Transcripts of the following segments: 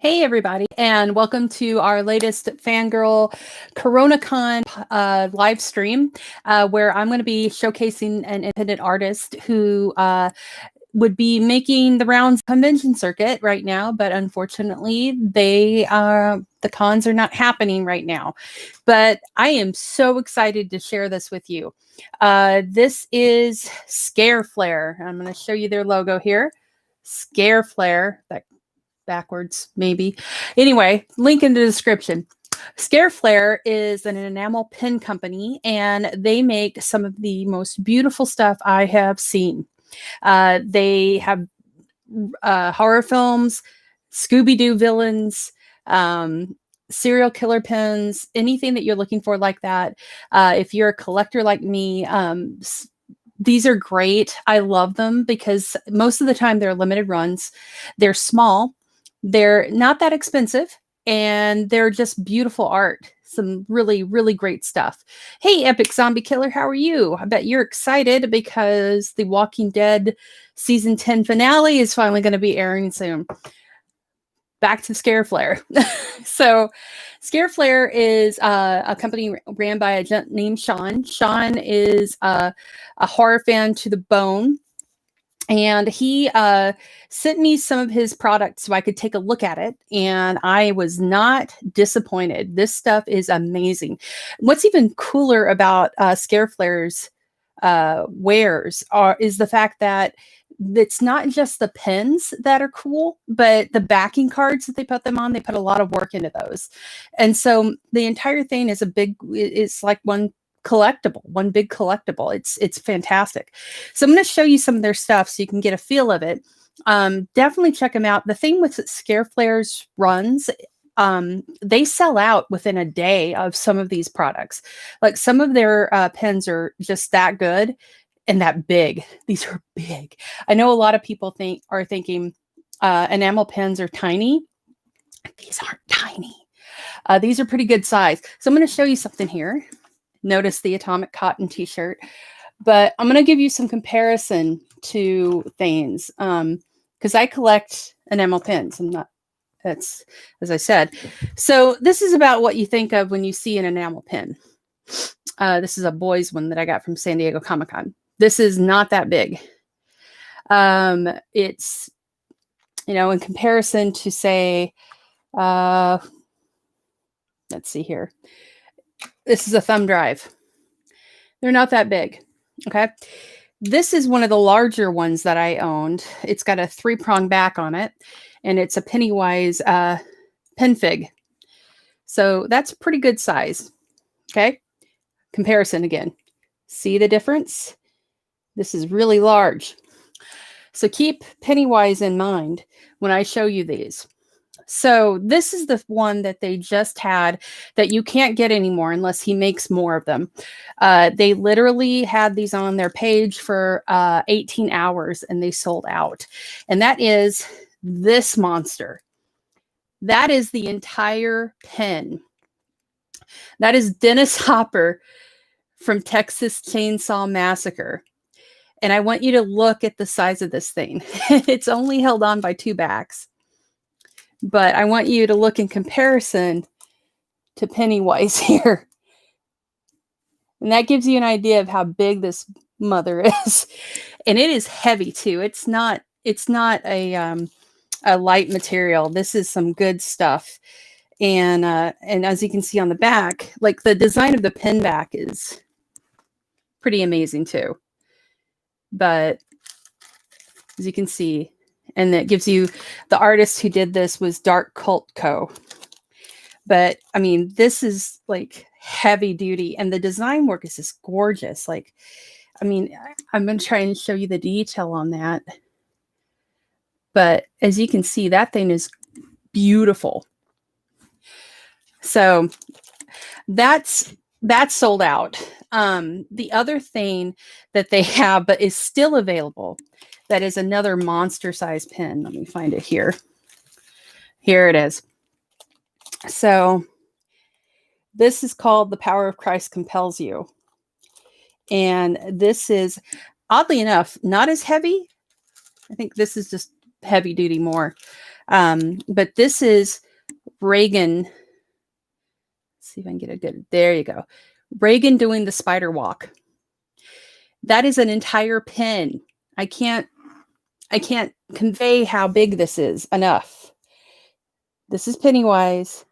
Hey, everybody, and welcome to our latest Fangirl CoronaCon live stream, where I'm going to be showcasing an independent artist who would be making the rounds convention circuit right now, but unfortunately, the cons are not happening right now. But I am so excited to share this with you. This is ScareFlair. I'm going to show you their logo here. ScareFlair, that backwards, maybe. Anyway, link in the description. ScareFlair is an enamel pin company, and they make some of the most beautiful stuff I have seen. They have horror films, Scooby-Doo Villains, serial killer pins, anything that you're looking for like that. If you're a collector like me, these are great. I love them because most of the time they're limited runs. They're small. They're not that expensive, and they're just beautiful art. Some really, really great stuff. Hey, Epic Zombie Killer, how are you? I bet you're excited because the Walking Dead season 10 finale is finally going to be airing soon. Back to ScareFlair. So ScareFlair is a company ran by a gent named Sean. Sean is a horror fan to the bone. And he sent me some of his products so I could take a look at it. And I was not disappointed. This stuff is amazing. What's even cooler about ScareFlair's wares is the fact that it's not just the pins that are cool, but the backing cards that they put them on, they put a lot of work into those. And so the entire thing is it's like one big collectible. It's fantastic. So I'm going to show you some of their stuff so you can get a feel of it. Definitely check them out. The thing with ScareFlair's runs, they sell out within a day of some of these products. Like some of their pens are just that good and that big. These are big. I know a lot of people are thinking enamel pens are tiny. These aren't tiny. These are pretty good size. So I'm going to show you something here. Notice the atomic cotton t-shirt, but I'm going to give you some comparison to things because I collect enamel pins. That's as I said. So this is about what you think of when you see an enamel pin. This is a boys one that I got from San Diego Comic-Con. This is not that big. It's, in comparison to say, let's see here. This is a thumb drive. They're not that big. Okay. This is one of the larger ones that I owned. It's got a 3-prong back on it, and it's a Pennywise pen fig. So that's pretty good size. Okay. Comparison again. See the difference? This is really large. So keep Pennywise in mind when I show you these. So this is the one that they just had that you can't get anymore unless he makes more of them. They literally had these on their page for 18 hours and they sold out. And that is this monster. That is the entire pen. That is Dennis Hopper from Texas Chainsaw Massacre. And I want you to look at the size of this thing. It's only held on by 2 backs. But I want you to look in comparison to Pennywise here. And that gives you an idea of how big this mother is. And it is heavy too. It's not a light material. This is some good stuff. And as you can see on the back, like the design of the pen back is pretty amazing too. But as you can see, and that gives you the artist who did this was Dark Cult Co. But I mean, this is like heavy duty, and the design work is just gorgeous. Like, I mean, I'm going to try and show you the detail on that. But as you can see, that thing is beautiful. So that's sold out. The other thing that they have, but is still available, that is another monster size pen. Let me find it here. Here it is. So this is called The Power of Christ Compels You. And this is, oddly enough, not as heavy. I think this is just heavy duty more. But this is Reagan. Let's see if I can get a good, there you go. Reagan doing the spider walk. That is an entire pin. I can't convey how big this is enough. This is Pennywise.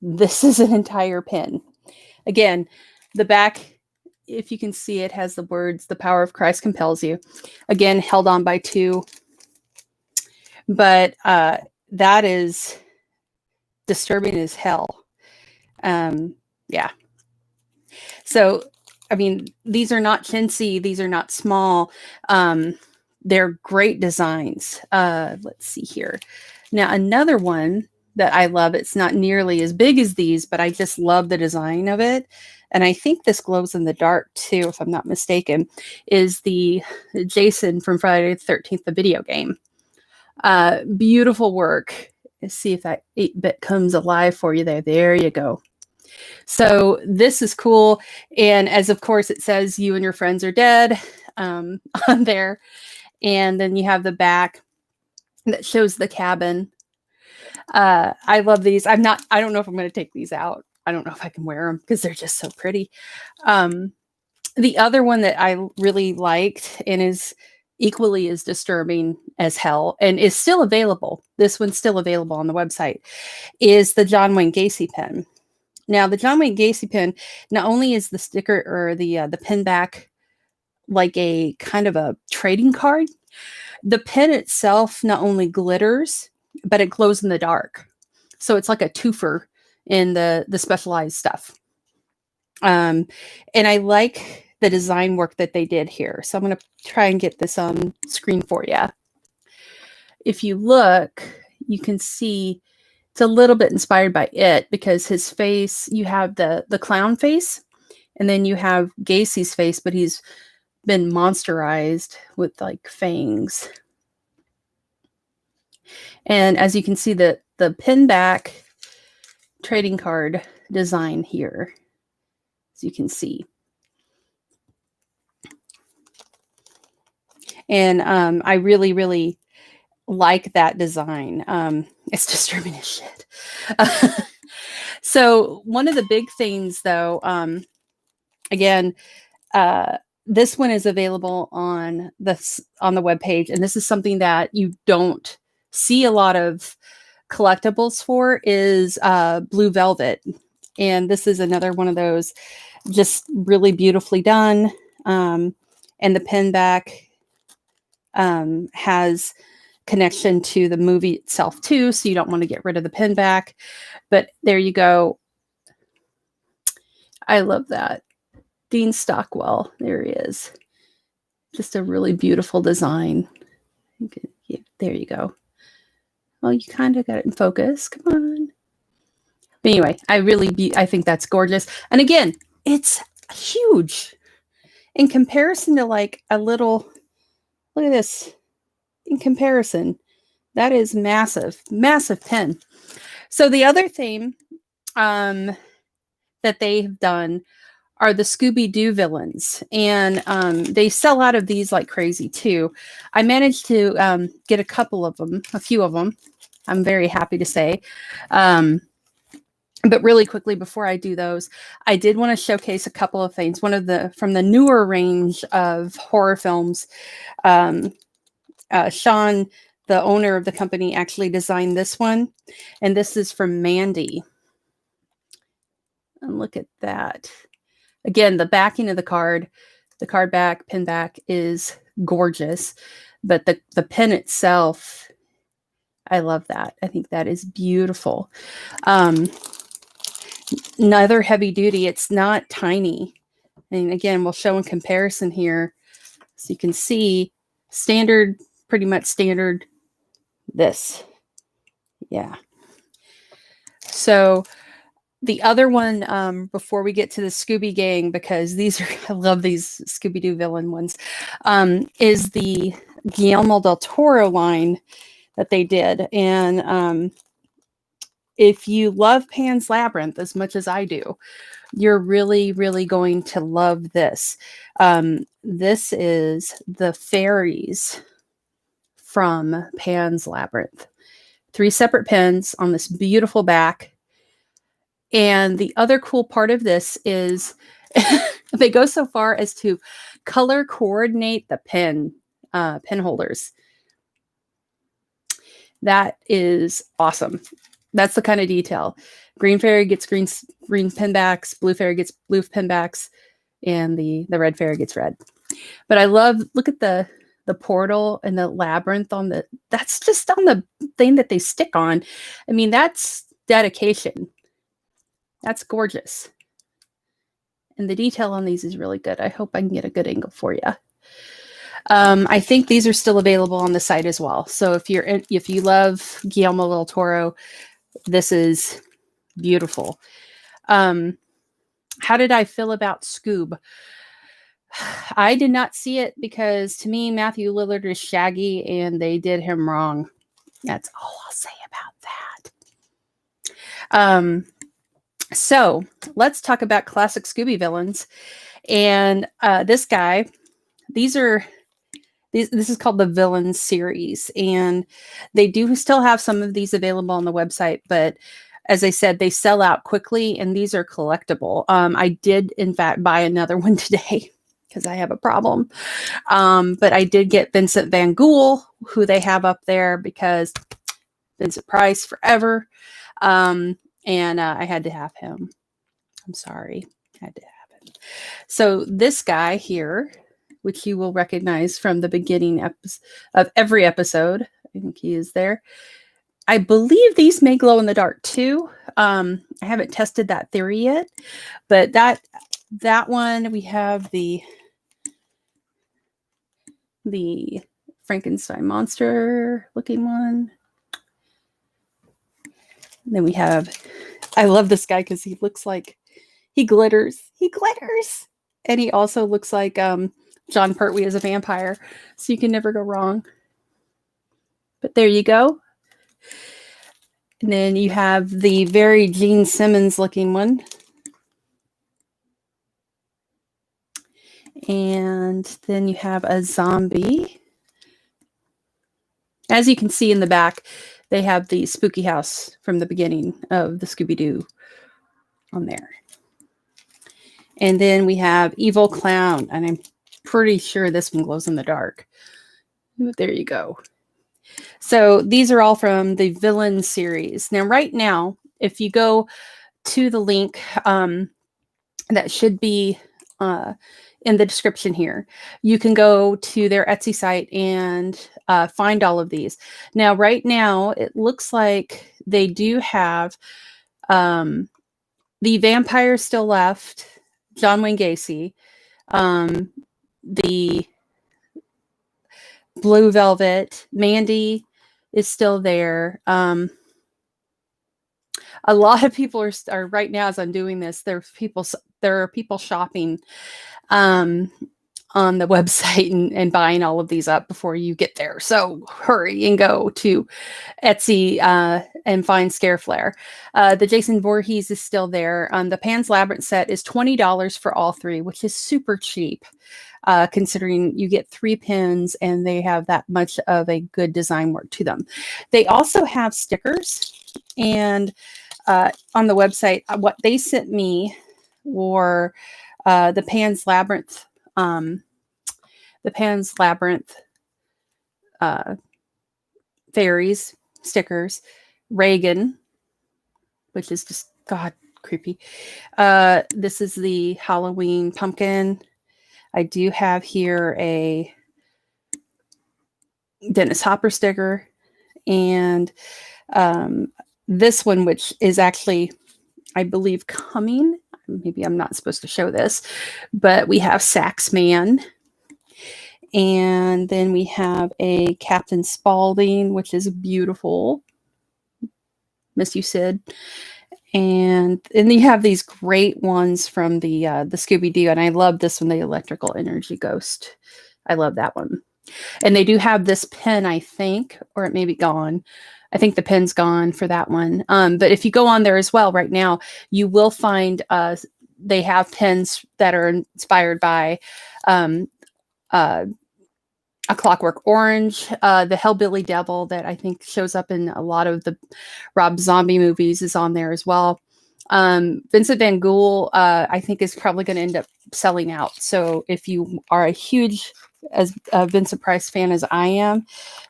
This is an entire pin. Again, the back, if you can see it, has the words, "The power of Christ compels you." Again, held on by two. But that is disturbing as hell. Yeah. So, I mean, these are not chintzy. These are not small. They're great designs. Let's see here. Now, another one that I love, it's not nearly as big as these, but I just love the design of it. And I think this glows in the dark too, if I'm not mistaken, is the Jason from Friday the 13th, the video game. Beautiful work. Let's see if that 8-bit comes alive for you there. There you go. So this is cool. And as of course it says, "You and your friends are dead," on there. And then you have the back that shows the cabin. I love these. I don't know if I'm going to take these out. I don't know if I can wear them because they're just so pretty. The other one that I really liked and is equally as disturbing as hell and is still available, this one's still available on the website, is the John Wayne Gacy pen. Now, the John Wayne Gacy pen, not only is the sticker or the pin back like a kind of a trading card, the pen itself not only glitters, but it glows in the dark. So it's like a twofer in the specialized stuff. And I like the design work that they did here. So I'm going to try and get this on screen for you. If you look, you can see it's a little bit inspired by it because his face, you have the clown face, and then you have Gacy's face, but he's been monsterized with like fangs. And as you can see, the pin back trading card design here, as you can see. And I really, really like that design. It's disturbing as shit. So one of the big things, though, again, this one is available on the webpage, and this is something that you don't see a lot of collectibles for, is Blue Velvet. And this is another one of those, just really beautifully done. And the pin back has connection to the movie itself too, so you don't want to get rid of the pin back. But there you go. I love that. Dean Stockwell, there he is. Just a really beautiful design. There you go. Well, you kind of got it in focus. Come on. But anyway, I think that's gorgeous. And again, it's huge in comparison to like a little, look at this. In comparison, that is massive, massive pen. So the other thing that they've done are the Scooby-Doo Villains, and they sell out of these like crazy too. I managed to get a few of them. I'm very happy to say. But really quickly, before I do those, I did want to showcase a couple of things. One of from the newer range of horror films, Sean, the owner of the company, actually designed this one, and this is from Mandy. And look at that. Again, the backing of the card back, pin back is gorgeous, but the pen itself, I love that. I think that is beautiful. Neither heavy duty. It's not tiny. And again, we'll show in comparison here. So you can see standard, pretty much standard this. Yeah. So the other one, before we get to the Scooby Gang, because these are, I love these Scooby-Doo villain ones, is the Guillermo del Toro line that they did. And if you love Pan's Labyrinth as much as I do, you're really, really going to love this. This is the Fairies from Pan's Labyrinth. 3 separate pins on this beautiful back. And the other cool part of this is they go so far as to color coordinate the pin holders. That is awesome. That's the kind of detail. Green fairy gets green pin backs, blue fairy gets blue pin backs, and the red fairy gets red. But I love, look at the portal and the labyrinth on the, that's just on the thing that they stick on. I mean, that's dedication. That's gorgeous. And the detail on these is really good. I hope I can get a good angle for you. I think these are still available on the site as well. So if you love Guillermo del Toro, this is beautiful. How did I feel about Scoob? I did not see it because to me, Matthew Lillard is Shaggy and they did him wrong. That's all I'll say about that. So let's talk about classic Scooby villains. And this guy, this is called the Villains series. And they do still have some of these available on the website, but as I said, they sell out quickly and these are collectible. I did, in fact, buy another one today because I have a problem. But I did get Vincent Van Gogh, who they have up there because Vincent Price forever. And I had to have him. I'm sorry. I had to have him. So this guy here, which you will recognize from the beginning of every episode, I think he is there. I believe these may glow in the dark too. I haven't tested that theory yet, but that one, we have the Frankenstein monster looking one. And then we have, I love this guy because he looks like, he glitters. He glitters. And he also looks like John Pertwee as a vampire. So you can never go wrong. But there you go. And then you have the very Gene Simmons looking one. And then you have a zombie. As you can see in the back, they have the spooky house from the beginning of the Scooby-Doo on there. And then we have Evil Clown. And I'm pretty sure this one glows in the dark. But there you go. So these are all from the Villain series. Now, right now, if you go to the link that should be in the description here, you can go to their Etsy site and find all of these. Now, right now, it looks like they do have the vampire still left, John Wayne Gacy, the Blue Velvet, Mandy is still there. A lot of people are right now, as I'm doing this, there are people shopping on the website and buying all of these up before you get there. So hurry and go to Etsy and find ScareFlair. The Jason Voorhees is still there. The Pan's Labyrinth set is $20 for all 3, which is super cheap. Considering you get 3 pins and they have that much of a good design work to them. They also have stickers, and on the website, what they sent me were the Pan's Labyrinth, Fairies stickers, Reagan, which is just, God, creepy. This is the Halloween pumpkin. I do have here a Dennis Hopper sticker, and this one, which is actually, I believe, coming. Maybe I'm not supposed to show this, but we have Saxman. And then we have a Captain Spaulding, which is beautiful. Miss you, Sid. And then you have these great ones from the Scooby-Doo, and I love this one, the Electrical Energy Ghost. I love that one. And they do have this pin, I think, or it may be gone. I think the pin's gone for that one. But if you go on there as well right now, you will find they have pins that are inspired by A Clockwork Orange, the Hellbilly Devil that I think shows up in a lot of the Rob Zombie movies is on there as well. Vincent Van Gogh, I think, is probably going to end up selling out. So if you are a huge Vincent Price fan as I am,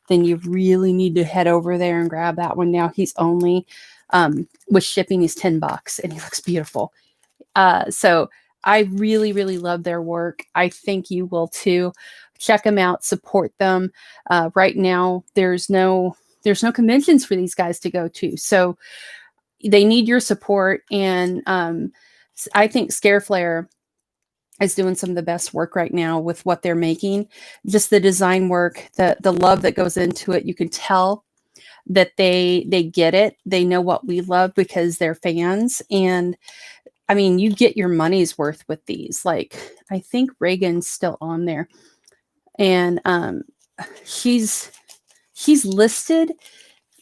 then you really need to head over there and grab that one now. He's only, with shipping, he's $10 and he looks beautiful. So I really, really love their work. I think you will too. Check them out, support them. Right now, there's no conventions for these guys to go to. So they need your support. And I think ScareFlair is doing some of the best work right now with what they're making. Just the design work, the love that goes into it. You can tell that they get it. They know what we love because they're fans. And I mean, you get your money's worth with these. Like, I think Reagan's still on there. And he's listed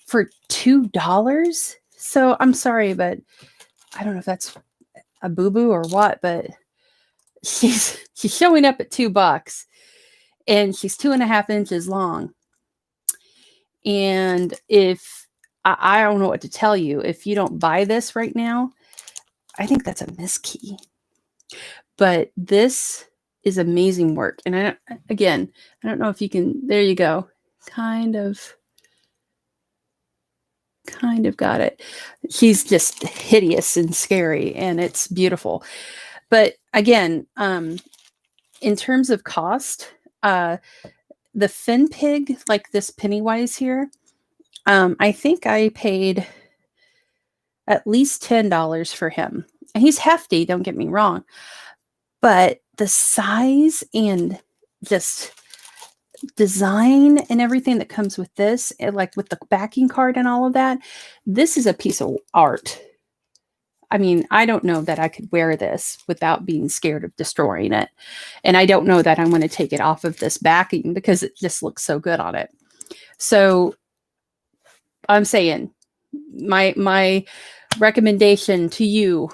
for $2. So I'm sorry, but I don't know if that's a boo-boo or what, but she's showing up at $2 and she's 2.5 inches long. And if I don't know what to tell you, if you don't buy this right now, I think that's a miskey. But this is amazing work. And I don't know if you can, there you go. Kind of got it. He's just hideous and scary and it's beautiful. But again, in terms of cost, the Fin Pig, like this Pennywise here, I think I paid at least $10 for him. And he's hefty, don't get me wrong. But the size and just design and everything that comes with this, like with the backing card and all of that, this is a piece of art. I mean, I don't know that I could wear this without being scared of destroying it. And I don't know that I'm going to take it off of this backing because it just looks so good on it. So I'm saying my recommendation to you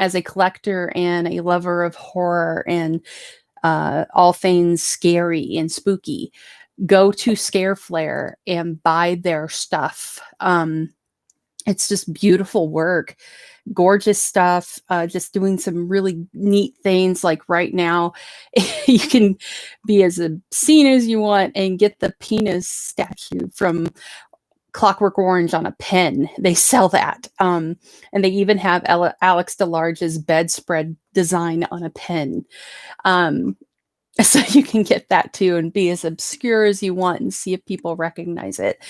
as a collector and a lover of horror and all things scary and spooky, go to ScareFlair and buy their stuff. It's just beautiful work, gorgeous stuff, just doing some really neat things. Like right now, you can be as obscene as you want and get the penis statue from Clockwork Orange on a pen. They sell that. And they even have Alex DeLarge's bedspread design on a pen. So you can get that too and be as obscure as you want and see if people recognize it.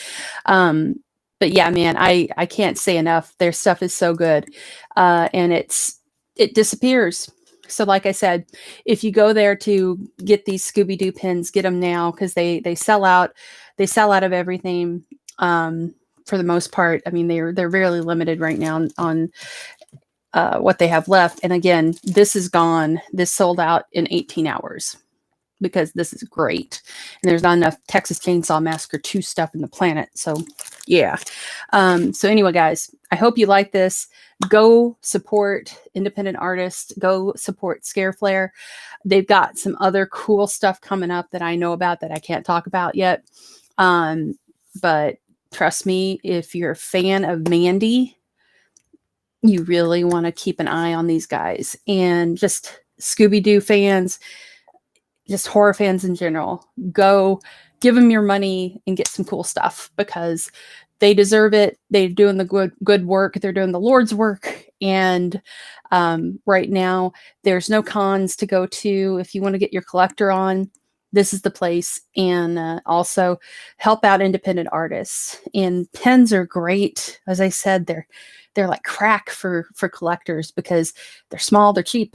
But yeah, man, I can't say enough. Their stuff is so good. And it disappears. So like I said, if you go there to get these Scooby-Doo pins, get them now because they sell out. They sell out of everything. For the most part. I mean, they're really limited right now on what they have left. And again, this is gone. This sold out in 18 hours because this is great. And there's not enough Texas Chainsaw Massacre 2 stuff in the planet. So yeah. So anyway, guys, I hope you like this. Go support independent artists. Go support ScareFlair. They've got some other cool stuff coming up that I know about that I can't talk about yet. But trust me, if you're a fan of Mandy, you really want to keep an eye on these guys. And just Scooby-Doo fans, just horror fans in general, go give them your money and get some cool stuff because they deserve it. They're doing the good work. They're doing the Lord's work. And right now, there's no cons to go to. If you want to get your collector on, this is the place. And also help out independent artists. And pens are great. As I said, they're like crack for collectors because they're small, they're cheap,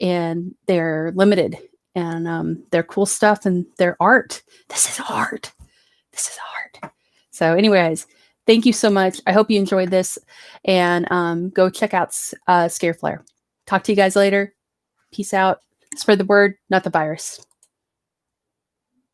and they're limited. And they're cool stuff and they're art. This is art. This is art. So anyways, thank you so much. I hope you enjoyed this. And go check out ScareFlair. Talk to you guys later. Peace out. Spread the word, not the virus.